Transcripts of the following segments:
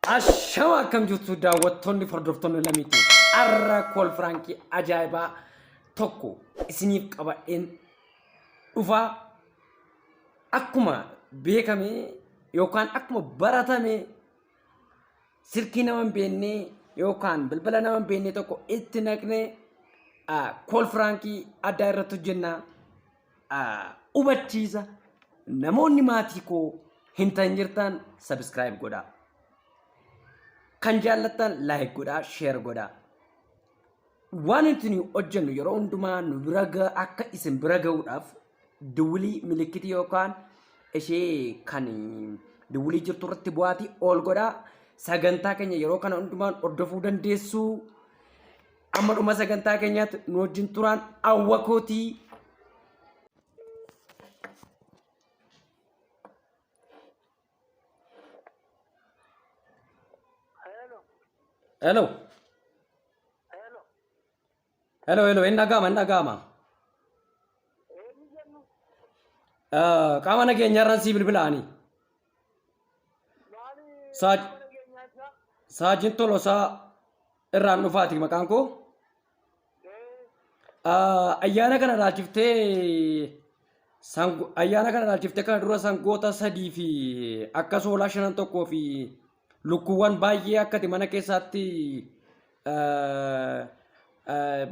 Ashama akkam jirtu daawwattoonni hordoftoonni lamiitu arra kool firankii ajaa'ibaa tokko isiniif qabadheen dhufaa akkuma beekame yookaan akkuma baratame silkii nama hin beekne yookaan bilbila nama hin beekne tokko itti naqnee kool firankii addaa irratti hojjenna hubachiisa namoonni maatii koo hin ta'in jirtan subscribe godhaa. Kan jaallattan like godhaa, share godhaa. Waan nuti hojjennu yeroo hundumaa nu bira akka isin bira ga'uudhaaf duwwilii milikitii yookaan ishee kan duwwilii jirtu irratti bu'aatii ol godhaa. Sagantaa keenya yeroo kana hundumaan hordofuu dandeessu. Amma dhuma sagantaa keenyaatti nu wajjin turaan hawwa kootii. Hello. Hello, in Nagama. Kamana Genyaran Civil Bilani. Sergeant Tolosa Iran Nufati Makanko. Ayana Canada Chifte Ayana Canada Chifte Kadura Sangota Sadifi Akasola Shanto Kofi. Lukuwan baay'ee akkati mana keessatti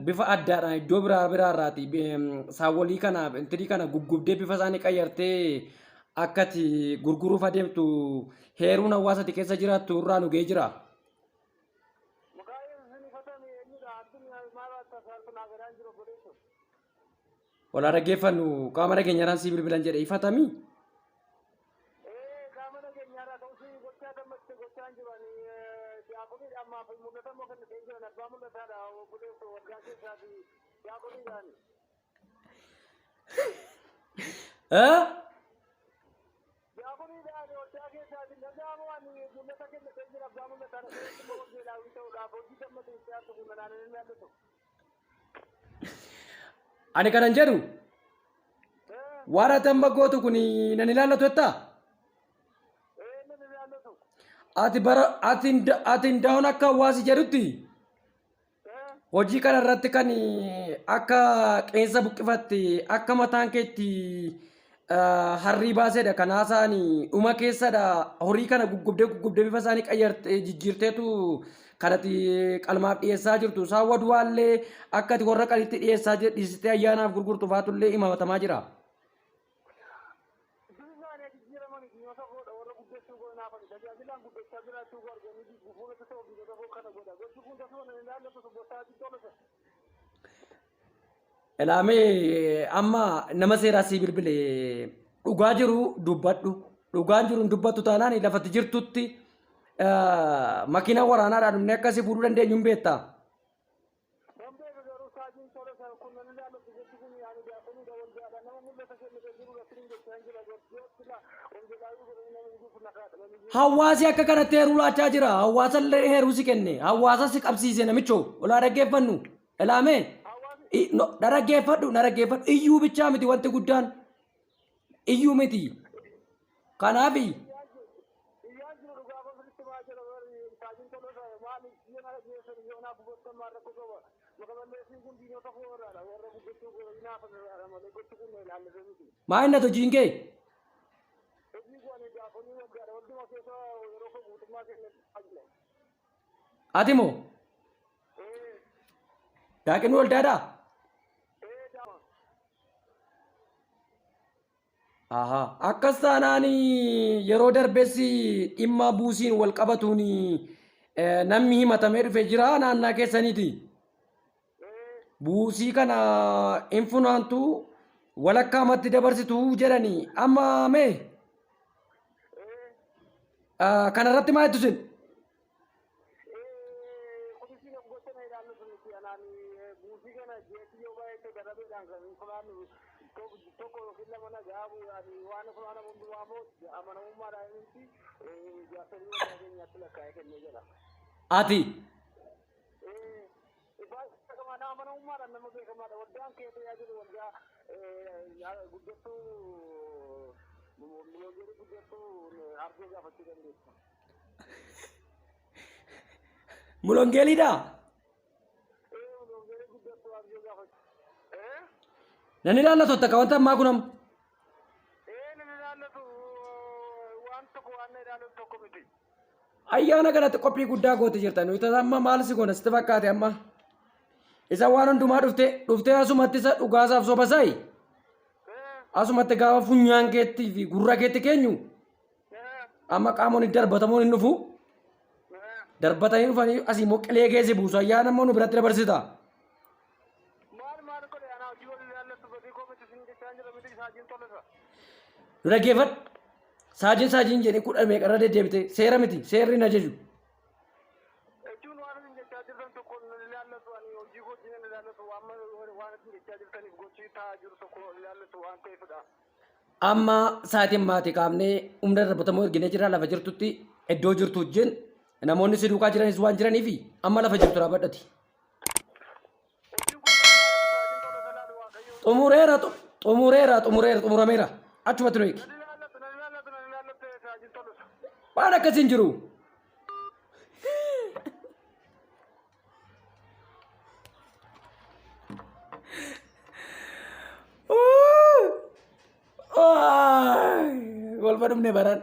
bifa addaadhaan iddoo biraarraati saawolii kana intirii kana guggubdee bifa isaanii qayyartee akkati gurguruuf adeemtu heeruun hawaasati keessa jiraattu irraa nu ga'ee jira. Walaa dhaggeeffannu qaama nageenyaan si bilbilan jedhe ifatamii. Ani kanan jedhu waan amma gootu kun nan ilaallatu jettaa? Ati ndaa'uun akka hawaasi jedhutti hojii kana irratti kan akka qeensa buqqifatti akka mataan keetti harrii baasedha kan haasa'an dhuma keessadha horii kana guggubdee bifa isaanii qayyartee jijjiirteetu kanatti qalmaaf dhiyeessaa jirtu saawwa duwaallee akkati warra qalitti dhiyeessaa dhiisitee ayyaanaaf gurgurtu faatullee himatamaa jira. Elaamee amma nama seeraa si bilbile dhugaa jiru dubbadhu dhugaan jiru dubbatu taanaan lafatti jirtutti makiina waraanaadhaan dhumne akkasii fuudhuu dandeenyu hin beektaa? Hawaasi akka kanatti heeruu laachaa jira. Hawaasa illee heeruu si kenne. Hawaasa si qabsiise namichoo. Olaa dhaggeeffannu. Elaamee dhaggeeffadhu. Iyyuu bichaa miti wanti guddaan. Iyyuu miti. Kanaafi. Maa inni hojiin kee? Ati moo? Daaqin waldaadhaa? Akkas taanaan yeroo darbeessi dhimma buusiin wal qabatuun namni himatamee dhufee jira naannaa keessaniiti. Buusii kana hin funaantu walakkaamatti dabarsitu jedhanii amma mee? Kanarratti maa jettu sin? Ati? Mulongeelidha. Nan ilaallatu takka wanta ammaa kunam. Ayyaana kanatti qophii guddaa goote jirtan. Nuti amma maal si goona sitti fakkaate amma. Isa waan hundumaa dhuftee asumatti isa dhugaasaaf soba sa'i. Asumatti gaafa funyaan keetti fi gurra keetti keenyu. Amma qaamoon darbatamuun hin dhufu. Darbatanii dhufanii asii immoo qilee keessi buusu ayyaana immoo nu biratti dabarsita. Nu dhaggeeffadhu. Saajiin jedhee kudha meeqarra deddeebite seera miti seerri na jechu. Amma sa'aatiin maatii qaamnee humna darbatamoo erginee jira lafa jirtutti iddoo jirtu wajjin namoonni si duukaa jiranis waan jiraniif amma lafa jirtu dhaabadhati. Xumurameera achumatti nu eegi. Waan akkasiin jiru. Golfa dhumne baran.